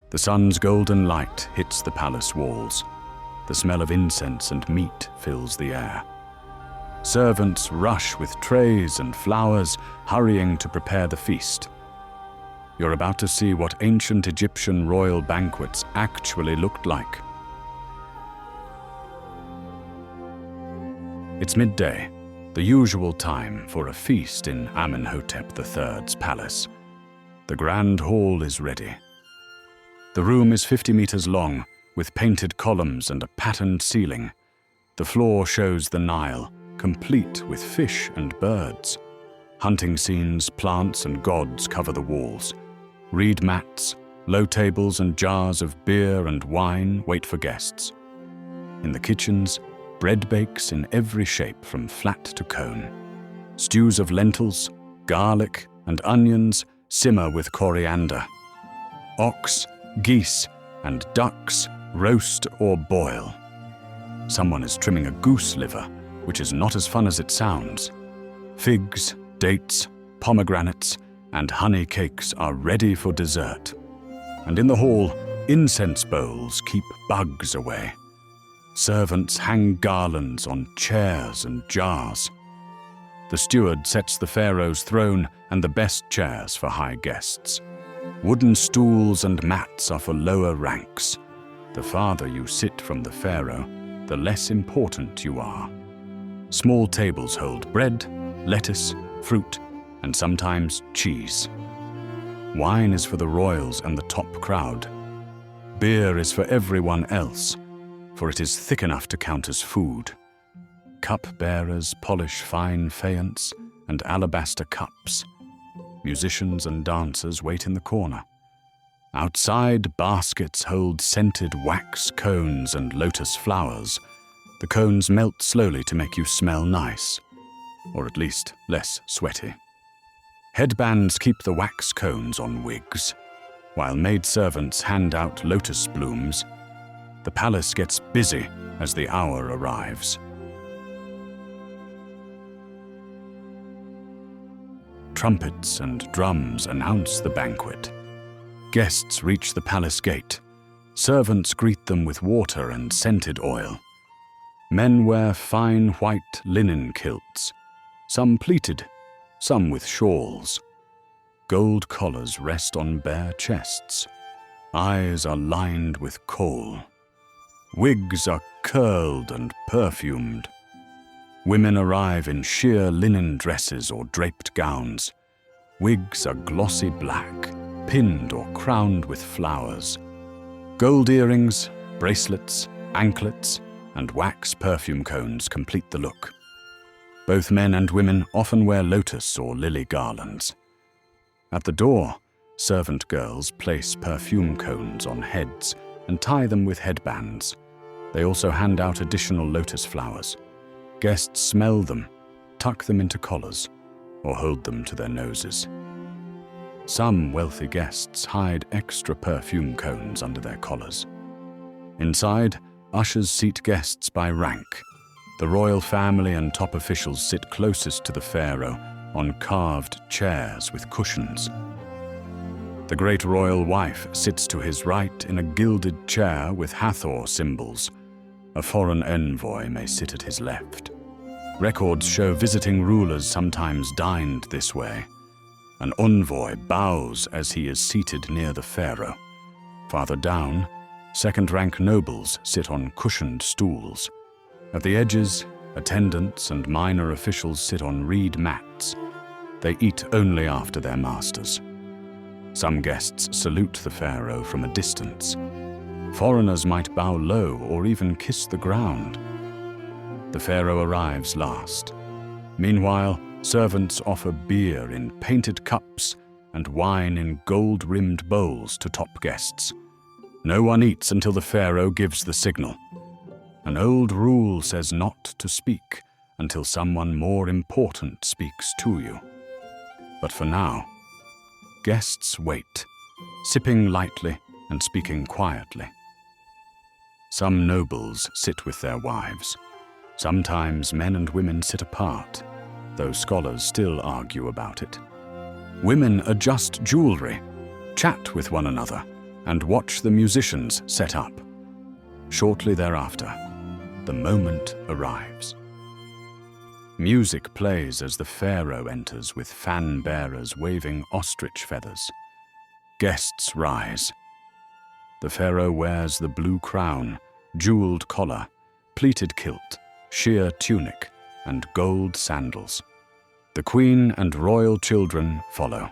The sun's golden light hits the palace walls. The smell of incense and meat fills the air. Servants rush with trays and flowers, hurrying to prepare the feast. You're about to see what ancient Egyptian royal banquets actually looked like. It's midday, the usual time for a feast in Amenhotep III's palace. The grand hall is ready. The room is 50 meters long, with painted columns and a patterned ceiling. The floor shows the Nile, complete with fish and birds. Hunting scenes, plants, and gods cover the walls. Reed mats, low tables, and jars of beer and wine wait for guests. In the kitchens, bread bakes in every shape from flat to cone. Stews of lentils, garlic, and onions simmer with coriander. Ox, geese, and ducks roast or boil. Someone is trimming a goose liver, which is not as fun as it sounds. Figs, dates, pomegranates, and honey cakes are ready for dessert. And in the hall, incense bowls keep bugs away. Servants hang garlands on chairs and jars. The steward sets the pharaoh's throne and the best chairs for high guests. Wooden stools and mats are for lower ranks. The farther you sit from the pharaoh, the less important you are. Small tables hold bread, lettuce, fruit, and sometimes cheese. Wine is for the royals and the top crowd. Beer is for everyone else, for it is thick enough to count as food. Cup-bearers polish fine faience and alabaster cups. Musicians and dancers wait in the corner. Outside, baskets hold scented wax cones and lotus flowers. The cones melt slowly to make you smell nice, or at least less sweaty. Headbands keep the wax cones on wigs, while maidservants hand out lotus blooms. The palace gets busy as the hour arrives. Trumpets and drums announce the banquet. Guests reach the palace gate. Servants greet them with water and scented oil. Men wear fine white linen kilts, some pleated, some with shawls. Gold collars rest on bare chests. Eyes are lined with kohl. Wigs are curled and perfumed. Women arrive in sheer linen dresses or draped gowns. Wigs are glossy black, pinned or crowned with flowers. Gold earrings, bracelets, anklets, and wax perfume cones complete the look. Both men and women often wear lotus or lily garlands. At the door, servant girls place perfume cones on heads and tie them with headbands. They also hand out additional lotus flowers. Guests smell them, tuck them into collars, or hold them to their noses. Some wealthy guests hide extra perfume cones under their collars. Inside, ushers seat guests by rank. The royal family and top officials sit closest to the pharaoh on carved chairs with cushions. The great royal wife sits to his right in a gilded chair with Hathor symbols. A foreign envoy may sit at his left. Records show visiting rulers sometimes dined this way. An envoy bows as he is seated near the pharaoh. Farther down, second-rank nobles sit on cushioned stools. At the edges, attendants and minor officials sit on reed mats. They eat only after their masters. Some guests salute the pharaoh from a distance. Foreigners might bow low or even kiss the ground. The pharaoh arrives last. Meanwhile, servants offer beer in painted cups and wine in gold-rimmed bowls to top guests. No one eats until the pharaoh gives the signal. An old rule says not to speak until someone more important speaks to you. But for now, guests wait, sipping lightly and speaking quietly. Some nobles sit with their wives. Sometimes men and women sit apart, though scholars still argue about it. Women adjust jewelry, chat with one another, and watch the musicians set up. Shortly thereafter, the moment arrives. Music plays as the Pharaoh enters with fan bearers waving ostrich feathers. Guests rise. The Pharaoh wears the blue crown, jeweled collar, pleated kilt, sheer tunic, and gold sandals. The Queen and royal children follow.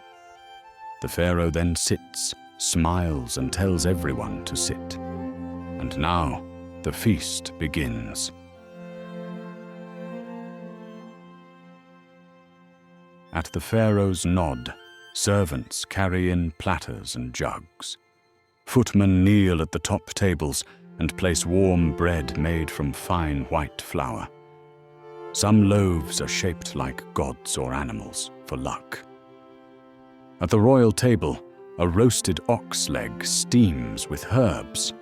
The Pharaoh then sits, smiles, and tells everyone to sit. And now the feast begins. At the Pharaoh's nod, servants carry in platters and jugs. Footmen kneel at the top tables and place warm bread made from fine white flour. Some loaves are shaped like gods or animals for luck. At the royal table, a roasted ox leg steams with herbs.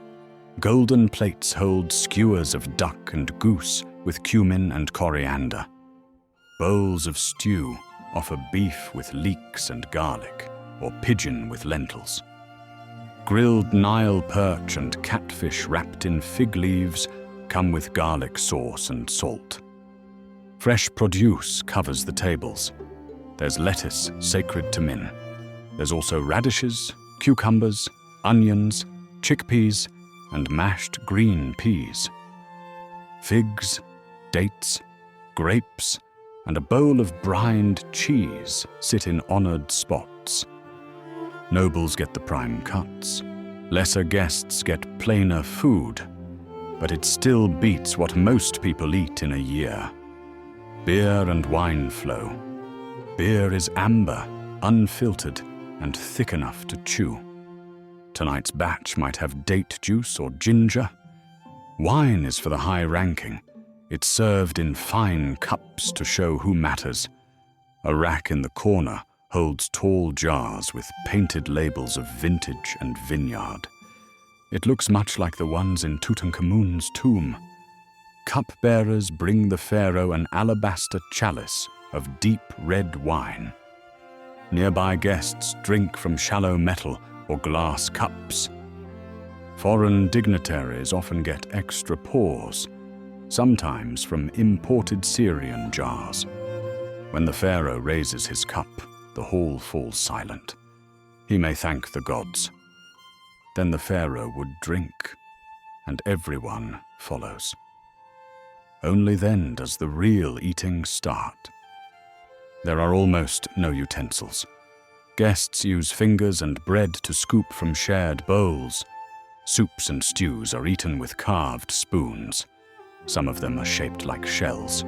Golden plates hold skewers of duck and goose with cumin and coriander. Bowls of stew offer beef with leeks and garlic, or pigeon with lentils. Grilled Nile perch and catfish wrapped in fig leaves come with garlic sauce and salt. Fresh produce covers the tables. There's lettuce sacred to Min. There's also radishes, cucumbers, onions, chickpeas, and mashed green peas. Figs, dates, grapes, and a bowl of brined cheese sit in honored spots. Nobles get the prime cuts. Lesser guests get plainer food, but it still beats what most people eat in a year. Beer and wine flow. Beer is amber, unfiltered, and thick enough to chew. Tonight's batch might have date juice or ginger. Wine is for the high-ranking. It's served in fine cups to show who matters. A rack in the corner holds tall jars with painted labels of vintage and vineyard. It looks much like the ones in Tutankhamun's tomb. Cup-bearers bring the Pharaoh an alabaster chalice of deep red wine. Nearby guests drink from shallow metal or glass cups. Foreign dignitaries often get extra pours, sometimes from imported Syrian jars. When the Pharaoh raises his cup, the hall falls silent. He may thank the gods. Then the Pharaoh would drink, and everyone follows. Only then does the real eating start. There are almost no utensils. Guests use fingers and bread to scoop from shared bowls. Soups and stews are eaten with carved spoons. Some of them are shaped like shells.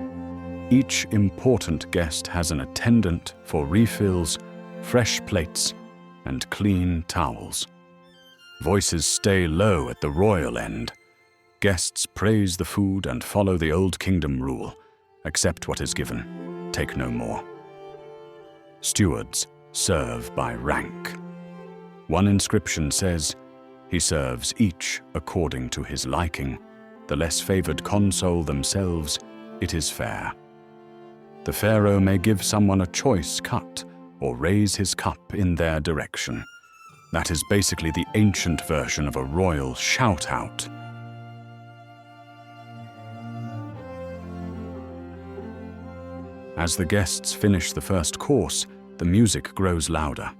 Each important guest has an attendant for refills, fresh plates, and clean towels. Voices stay low at the royal end. Guests praise the food and follow the Old Kingdom rule. Accept what is given, take no more. Stewards serve by rank. One inscription says, "He serves each according to his liking. The less favored console themselves, it is fair." The Pharaoh may give someone a choice cut or raise his cup in their direction. That is basically the ancient version of a royal shout-out. As the guests finish the first course, the music grows louder.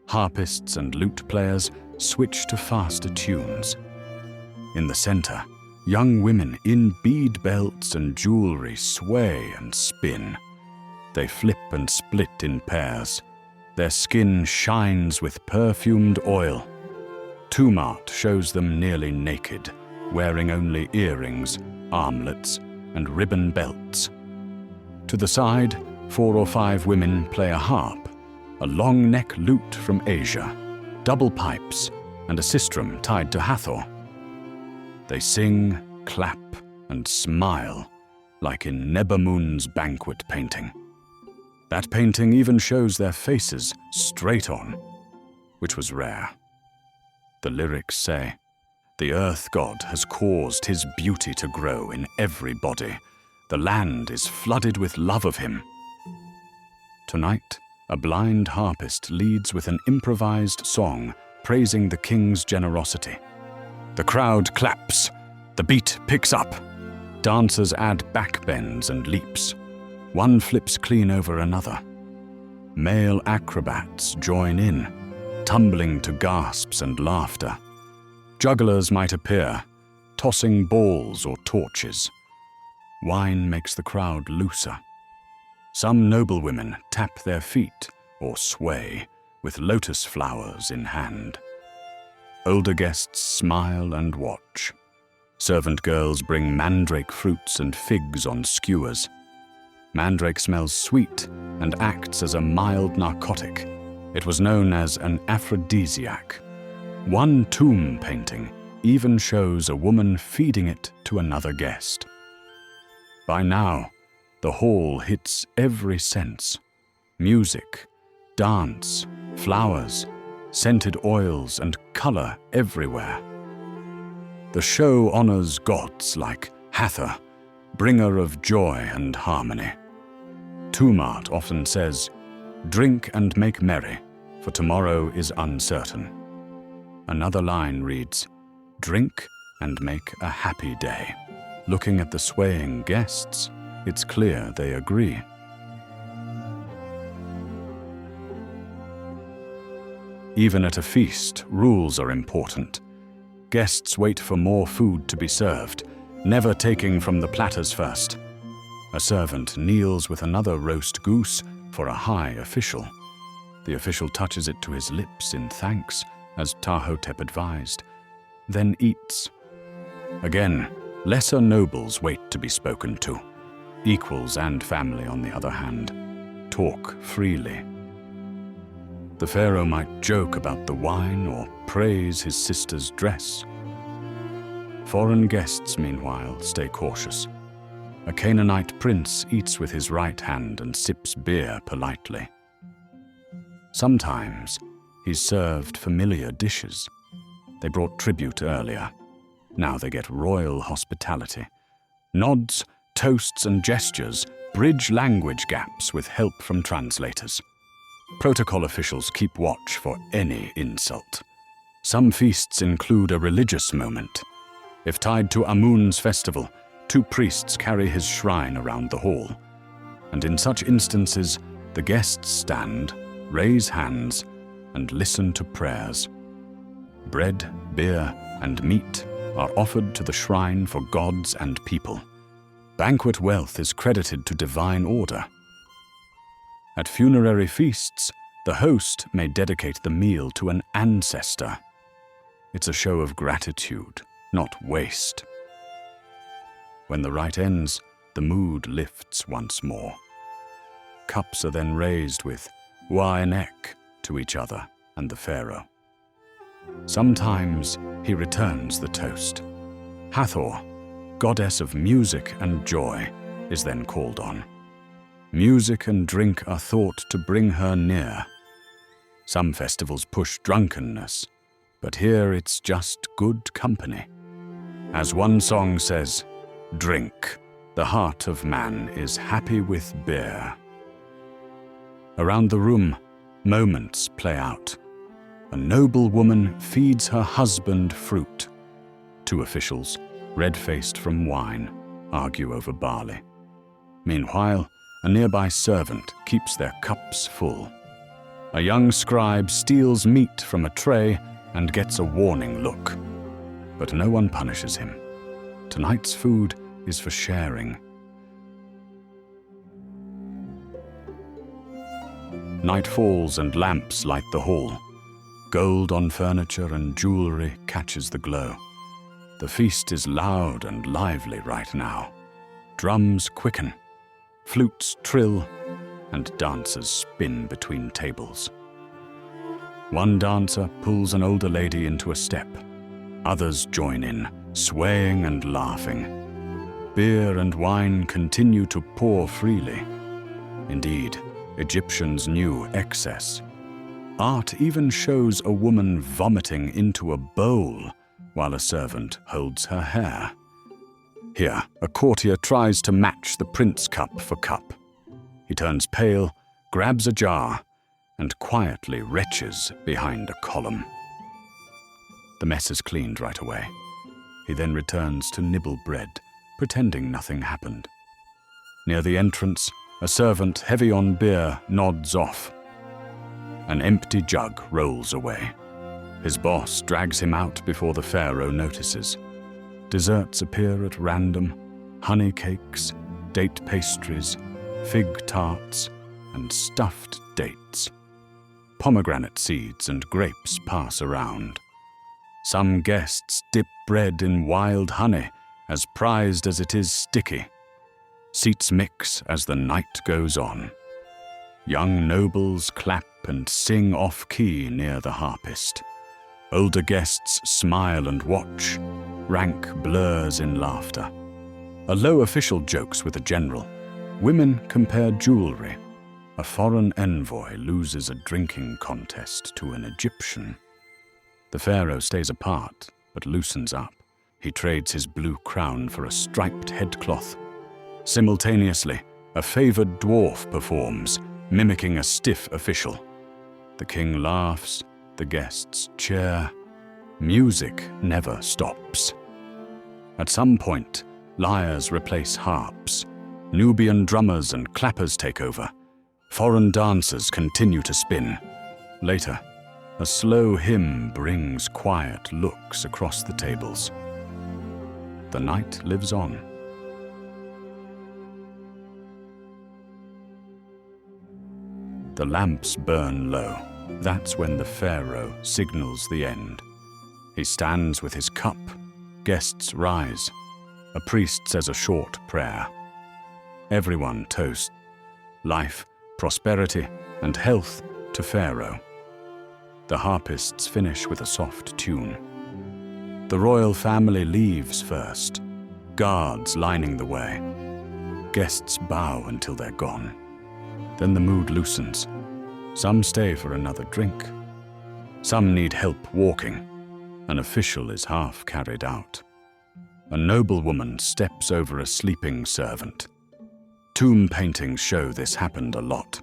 Harpists and lute players switch to faster tunes. In the center, young women in bead belts and jewelry sway and spin. They flip and split in pairs. Their skin shines with perfumed oil. Tumart shows them nearly naked, wearing only earrings, armlets, and ribbon belts. To the side, 4 or 5 women play a harp, a long-neck lute from Asia, double pipes, and a sistrum tied to Hathor. They sing, clap, and smile, like in Nebamun's banquet painting. That painting even shows their faces straight on, which was rare. The lyrics say, "The earth god has caused his beauty to grow in every body. The land is flooded with love of him." Tonight, a blind harpist leads with an improvised song praising the king's generosity. The crowd claps. The beat picks up. Dancers add backbends and leaps. One flips clean over another. Male acrobats join in, tumbling to gasps and laughter. Jugglers might appear, tossing balls or torches. Wine makes the crowd looser. Some noblewomen tap their feet or sway with lotus flowers in hand. Older guests smile and watch. Servant girls bring mandrake fruits and figs on skewers. Mandrake smells sweet and acts as a mild narcotic. It was known as an aphrodisiac. One tomb painting even shows a woman feeding it to another guest. By now, the hall hits every sense. Music, dance, flowers, scented oils, and color everywhere. The show honors gods like Hathor, bringer of joy and harmony. Tumart often says, "Drink and make merry, for tomorrow is uncertain." Another line reads, "Drink and make a happy day." Looking at the swaying guests, it's clear they agree. Even at a feast, rules are important. Guests wait for more food to be served, never taking from the platters first. A servant kneels with another roast goose for a high official. The official touches it to his lips in thanks, as Ptahhotep advised, then eats. Again, lesser nobles wait to be spoken to. Equals and family, on the other hand, talk freely. The pharaoh might joke about the wine or praise his sister's dress. Foreign guests, meanwhile, stay cautious. A Canaanite prince eats with his right hand and sips beer politely. Sometimes he's served familiar dishes. They brought tribute earlier. Now they get royal hospitality. Nods, toasts, and gestures bridge language gaps with help from translators. Protocol officials keep watch for any insult. Some feasts include a religious moment. If tied to Amun's festival, 2 priests carry his shrine around the hall. And in such instances, the guests stand, raise hands, and listen to prayers. Bread, beer, and meat are offered to the shrine for gods and people. Banquet wealth is credited to divine order. At funerary feasts, the host may dedicate the meal to an ancestor. It's a show of gratitude, not waste. When the rite ends, the mood lifts once more. Cups are then raised with Wa'enek to each other and the pharaoh. Sometimes he returns the toast. Hathor, goddess of music and joy, is then called on. Music and drink are thought to bring her near. Some festivals push drunkenness, but here it's just good company. As one song says, "Drink, the heart of man is happy with beer." Around the room, moments play out. A noble woman feeds her husband fruit. 2 officials, red-faced from wine, argue over barley. Meanwhile, a nearby servant keeps their cups full. A young scribe steals meat from a tray and gets a warning look. But no one punishes him. Tonight's food is for sharing. Night falls and lamps light the hall. Gold on furniture and jewelry catches the glow. The feast is loud and lively right now. Drums quicken, flutes trill, and dancers spin between tables. One dancer pulls an older lady into a step. Others join in, swaying and laughing. Beer and wine continue to pour freely. Indeed, Egyptians knew excess. Art even shows a woman vomiting into a bowl while a servant holds her hair. Here, a courtier tries to match the prince cup for cup. He turns pale, grabs a jar, and quietly retches behind a column. The mess is cleaned right away. He then returns to nibble bread, pretending nothing happened. Near the entrance, a servant heavy on beer nods off. An empty jug rolls away. His boss drags him out before the pharaoh notices. Desserts appear at random: honey cakes, date pastries, fig tarts, and stuffed dates. Pomegranate seeds and grapes pass around. Some guests dip bread in wild honey, as prized as it is sticky. Seats mix as the night goes on. Young nobles clap and sing off-key near the harpist. Older guests smile and watch. Rank blurs in laughter. A low official jokes with a general. Women compare jewelry. A foreign envoy loses a drinking contest to an Egyptian. The pharaoh stays apart, but loosens up. He trades his blue crown for a striped headcloth. Simultaneously, a favored dwarf performs, mimicking a stiff official. The king laughs, the guests cheer. Music never stops. At some point, lyres replace harps. Nubian drummers and clappers take over. Foreign dancers continue to spin. Later, a slow hymn brings quiet looks across the tables. The night lives on. The lamps burn low. That's when the pharaoh signals the end. He stands with his cup. Guests rise. A priest says a short prayer. Everyone toasts life, prosperity, and health to Pharaoh. The harpists finish with a soft tune. The royal family leaves first, guards lining the way. Guests bow until they're gone. Then the mood loosens. Some stay for another drink. Some need help walking. An official is half carried out. A noblewoman steps over a sleeping servant. Tomb paintings show this happened a lot.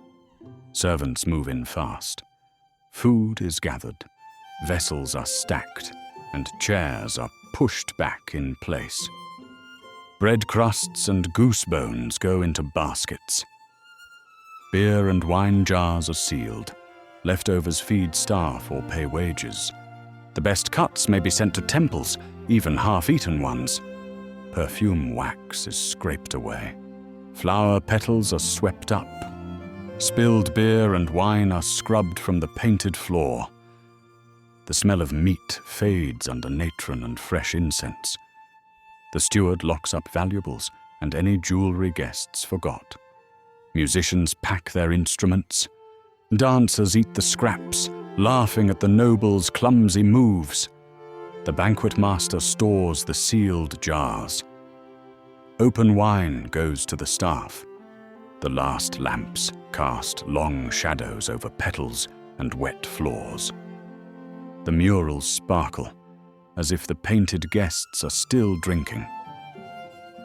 Servants move in fast. Food is gathered. Vessels are stacked, and chairs are pushed back in place. Bread crusts and goose bones go into baskets. Beer and wine jars are sealed. Leftovers feed staff or pay wages. The best cuts may be sent to temples, even half-eaten ones. Perfume wax is scraped away. Flower petals are swept up. Spilled beer and wine are scrubbed from the painted floor. The smell of meat fades under natron and fresh incense. The steward locks up valuables and any jewelry guests forgot. Musicians pack their instruments. Dancers eat the scraps, laughing at the nobles' clumsy moves. The banquet master stores the sealed jars. Open wine goes to the staff. The last lamps cast long shadows over petals and wet floors. The murals sparkle, as if the painted guests are still drinking.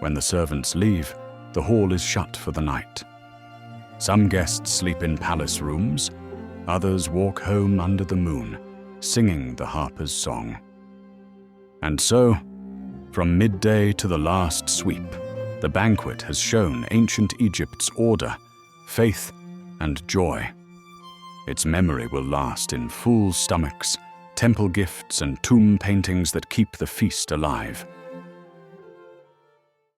When the servants leave, the hall is shut for the night. Some guests sleep in palace rooms, others walk home under the moon, singing the harper's song. And so, from midday to the last sweep, the banquet has shown ancient Egypt's order, faith, and joy. Its memory will last in full stomachs, temple gifts, and tomb paintings that keep the feast alive.